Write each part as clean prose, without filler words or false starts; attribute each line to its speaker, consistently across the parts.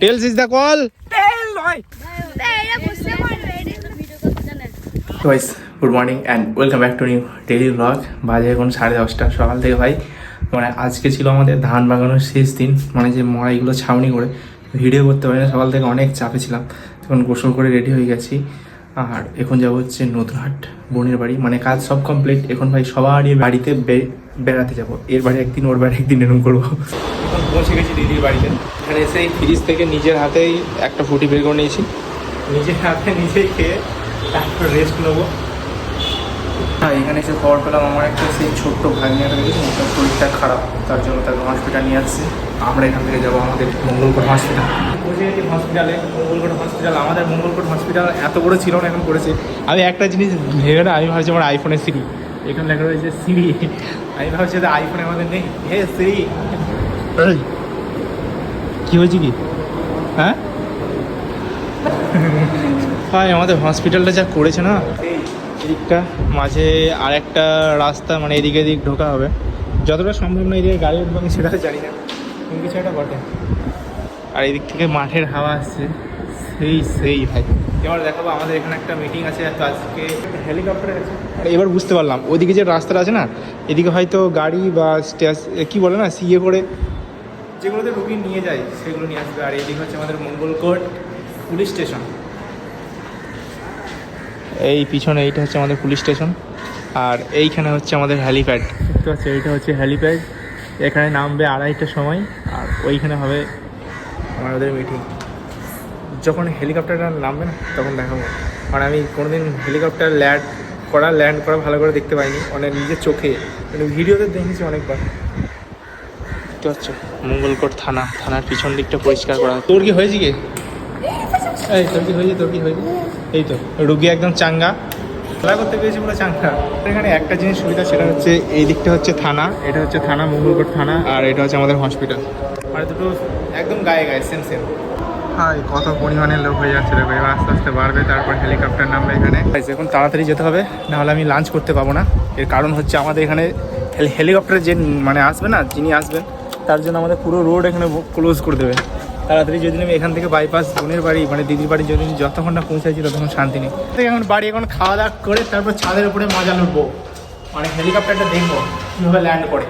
Speaker 1: Tales is the call. Guys good morning and welcome back to new daily blog. বাজে এখন 10:30 সকাল থেকে ভাই। মানে আজকে ছিল আমাদের ধান বাগানোর শেষ দিন, মানে যে মড়াইগুলো ছাউনি করে ভিডিও করতে পারি না, সকাল থেকে অনেক চাপে ছিলাম। তখন গোসল করে রেডি হয়ে গেছি, আর এখন যাবো হচ্ছে নতুনহাট বোনের বাড়ি। মানে কাজ সব কমপ্লিট, এখন ভাই সবারই বাড়িতে বেড়াতে যাবো। এর বাড়ি একদিন, ওর বাড়ি একদিন, এরকম করবো। এখন পৌঁছে গেছি দিদির বাড়িতে। এখানে এসে ফ্রিজ থেকে নিজের হাতেই একটা ফুটি বের করে নিয়েছি, নিজের হাতে নিজেই খেয়ে তারপর রেস্ট নেবো। হ্যাঁ, এখানে এসে খবর পেলাম আমার একটা সেই ছোট্ট ভাগ্নিটা রয়েছে, তার শরীরটা খারাপ, তার জন্য তাকে হসপিটাল নিয়ে আসছে। আমরা এখান থেকে যাবো আমাদের মঙ্গলকোট হসপিটাল। পৌঁছে গেছি হসপিটালে, মঙ্গলকোট হসপিটাল। আমাদের মঙ্গলকোট হসপিটাল এত বড় ছিল না, এখন করেছে। আমি একটা জিনিস ভেবে না, আমি ভাবছি আমার আইফোনের সিরি, এখানে লেখা রয়েছে সিরি। আমি ভাবছি যে আইফোনে আমাদের নেই। হে সিরি, কি হয়েছে কি? হ্যাঁ ভাই, আমাদের হসপিটালটা যা করেছে না, এদিকটা মাঝে আর একটা রাস্তা, মানে এদিকে এদিক ঢোকা হবে। যতটা সম্ভব না এদিকে গাড়ি উঠবো আমি সেটা জানি না, কিন্তু কিছু একটা বটে। আর এদিক থেকে মাঠের হাওয়া আসছে, সেই ভাই। এবার দেখাবো আমাদের এখানে একটা মিটিং আছে, তো আজকে হেলিকপ্টার আছে। আর এবার বুঝতে পারলাম ওইদিকে যে রাস্তাটা আছে না, এদিকে হয়তো গাড়ি বা কী বলে না, সিএ করে যেগুলোতে রুগী নিয়ে যায় সেগুলো নিয়ে আসবে। আর এদিকে হচ্ছে আমাদের মঙ্গলকোট পুলিশ স্টেশন। এই পিছনে এইটা হচ্ছে আমাদের পুলিশ স্টেশন, আর এইখানে হচ্ছে আমাদের হ্যালিপ্যাড। দেখতে পাচ্ছি, এইটা হচ্ছে হ্যালিপ্যাড। এখানে নামবে 2:30টার সময়, আর ওইখানে হবে আমাদের মিটিং। যখন হেলিকপ্টারটা নামবে না তখন দেখাবো। কারণ আমি কোনোদিন হেলিকপ্টার ল্যান্ড করা ভালো করে দেখতে পাইনি, অনেক নিজের চোখে, মানে ভিডিওতে দেখেছি অনেকবার। দেখতে পাচ্ছ মঙ্গলকোট থানার পিছন দিকটা পরিষ্কার করা। তোর কি হয়েছে কি? এই তোর কি হয়েছে? এই তো রুগী একদম চাঙ্গা, খেলা করতে পেরেছি পুরো চাঙ্গা। এখানে একটা জিনিস সুবিধা, সেটা হচ্ছে এই দিকটা হচ্ছে থানা, এটা হচ্ছে থানা মঙ্গলকোট থানা, আর এটা হচ্ছে আমাদের হসপিটাল। মানে দুটো একদম গায়ে সেম। হ্যাঁ, কত পরিমাণে লোক হয়ে যাচ্ছে দেখো। এবার আস্তে আস্তে বাড়বে, তারপর হেলিকপ্টার নামবে এখানে। এখন তাড়াতাড়ি যেতে হবে, নাহলে আমি লাঞ্চ করতে পাবো না। এর কারণ হচ্ছে আমাদের এখানে হেলিকপ্টারে যে মানে আসবে না, যিনি আসবেন, তার জন্য আমাদের পুরো রোড এখানে ক্লোজ করে দেবে। তাড়াতাড়ি যদি আমি এখান থেকে বাইপাস বোনের বাড়ি, মানে দিদির বাড়ি যদি যতক্ষণ না পৌঁছাচ্ছি ততক্ষণ শান্তি নেই। এখন এখন খাওয়া দাওয়া করে তারপর ছাদের উপরে মজা লুটবো, মানে হেলিকপ্টারটা দেখবো কীভাবে ল্যান্ড করে।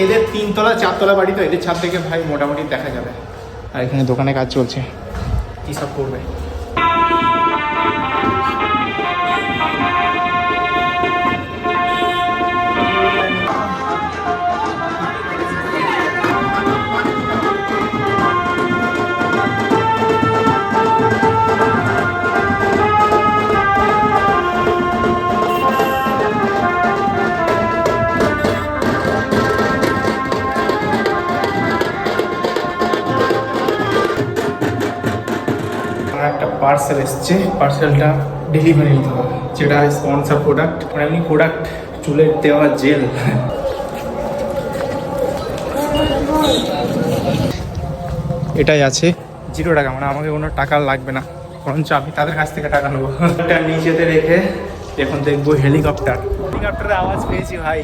Speaker 1: এদের 3তলা 4তলা বাড়ি, তো এদের ছাদ থেকে ভাই মোটামুটি দেখা যাবে। আর এখানে দোকানে কাজ চলছে, কী সব করবে। একটা পার্সেল এসছে, পার্সেলটা ডেলিভারি নিতে হবে, যেটা স্পন্সর প্রোডাক্ট, মানে এমনি প্রোডাক্ট, চুলের দেওয়া জেল। এটাই আছে 0 টাকা, মানে আমাকে কোনো টাকা লাগবে না, বরঞ্চ আমি তাদের কাছ থেকে টাকা নেবো। এটা নিচেতে রেখে এখন দেখবো হেলিকপ্টারের আওয়াজ পেয়েছি ভাই।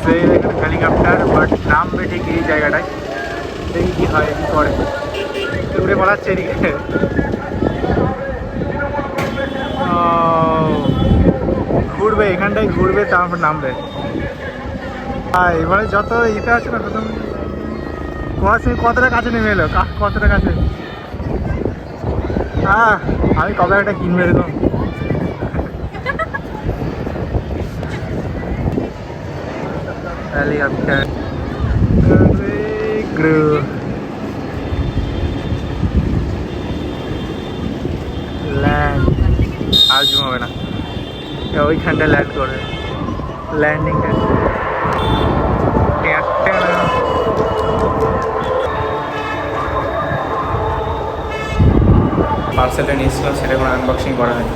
Speaker 1: সেই হেলিকপ্টার, বাট নামবে ঠিক এই জায়গাটায়। দেখি কি হয়, কি করে উড়ে পালাচ্ছে এদিকে। ঘুরবে এখানটায়, ঘুরবে তারপর নামবে। এবারে যত ইতে আছে না, তত কতটা কাছে নেমে এলো, কতটা কাছে। আমি কবে একটা কিনবে এরকম। হেলিকপ্টার ল্যান্ড আর জুম হবে না, ওইখানটা ল্যান্ড করবে। ল্যান্ডিংটা পার্সেলটা নিয়েছিলাম, সেটা কোনো আনবক্সিং করা হয়নি,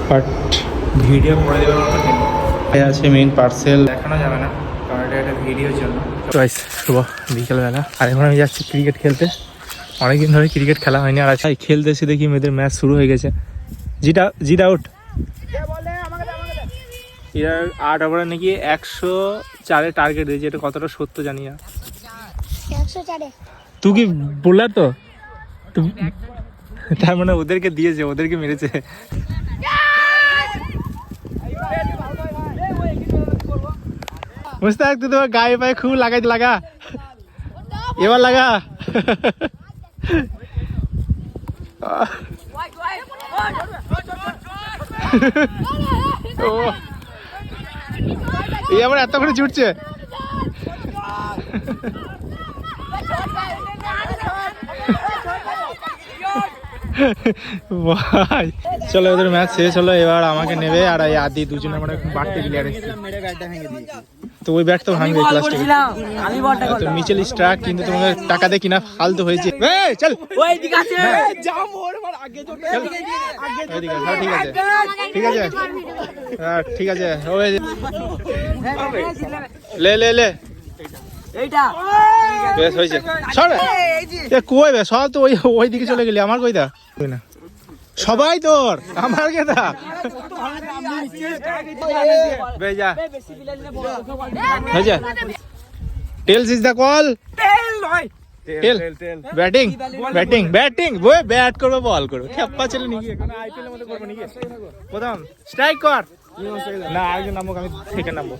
Speaker 1: বাট ভিডিও করে দেওয়ার মতো নেই। আছে মেইন পার্সেল, দেখানো যাবে না কারণ এটা একটা ভিডিওর জন্য। শুভ বিকেলবেলা, আর এখন আমি যাচ্ছি ক্রিকেট খেলতে। অনেকদিন ধরে ক্রিকেট খেলা হয়নি, আর আজকে খেলতে এসে দেখি মেয়েদের ম্যাচ শুরু হয়ে গেছে। জিট আউট। এর 8 ওভারে নাকি 104 টার্গেট দিয়েছে, এটা কতটা সত্য জানি না। তুই কি বোলার তো তার মানে ওদেরকে দিয়েছে, ওদেরকে মেরেছে। মুস্তাক তুই তোমার গায়ে পায়ে খুব লাগা এবার লাগা। এই আবার এত করে ছুটছে। ভাই চলো ওদের ম্যাচ শেষ হলো, এবার আমাকে নেবে আর এই আদি দুজনে মানে বাড়তে প্লেয়ার এসেছে। তো ওই ব্যাট তো ভাঙবে তো মিচেল স্ট্রাক, কিন্তু তোমাদের টাকা দিয়ে কিনা ফালতু হয়েছে। চল ঠিক আছে ঠিক আছে ঠিক আছে লে লে লে বেশ হয়েছে। কই বে সব তো ওই দিকে চলে গেলি, আমার কই দা না সবাই তোর আমার কে দা বেজা হয়েছে। Tails is the call. Tail batting batting batting ওই ব্যাট করবে বল করবে খেপ্পা ছেলে নাকি আইপিএল এর মধ্যে করবে নাকি প্রথম স্ট্রাইক কর না আগে নামবো আমি থেকে নামবো।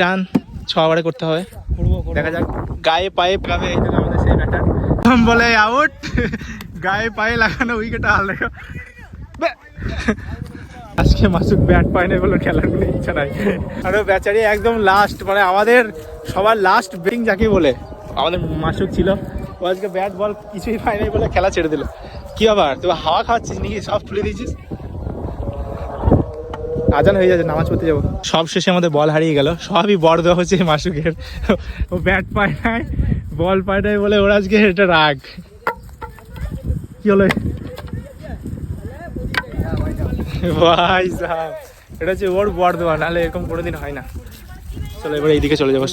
Speaker 1: রান 6 ওভারে করতে হবে, দেখা যাক। গায়ে পায়ে পাবে আমাদের সেই ব্যাটার বলে আউট, গায়ে পায়ে লাগানো উইকেট হাল দেখো। আজকে মাসুক ব্যাট পায় না বলে খেলার কোনো ইচ্ছা নাই। আর বেচারি একদম লাস্ট মানে আমাদের সবার লাস্ট ব্যাটিং যাকে বলে আমাদের মাসুক ছিল, ও আজকে ব্যাট বল কিছুই পায় নাই বলে খেলা ছেড়ে দিল। কি আবার তুই হাওয়া খাওয়াচ্ছিস নাকি, সব তুলে দিয়েছিস? আজান হয়ে যাচ্ছে, নামাজ পড়তে যাবো। সব শেষে আমাদের বল হারিয়ে গেল, সবই বড় দেওয়া হচ্ছে মাসুকের। ও ব্যাট পায় নাই বল পায় নাই বলে ওর আজকে এটা রাগ। কি হলো ভাই সাহেব, এটা হচ্ছে ওর বড় দেওয়া, নাহলে এরকম কোনোদিন হয় না। চলো এবার এইদিকে চলে যাবো।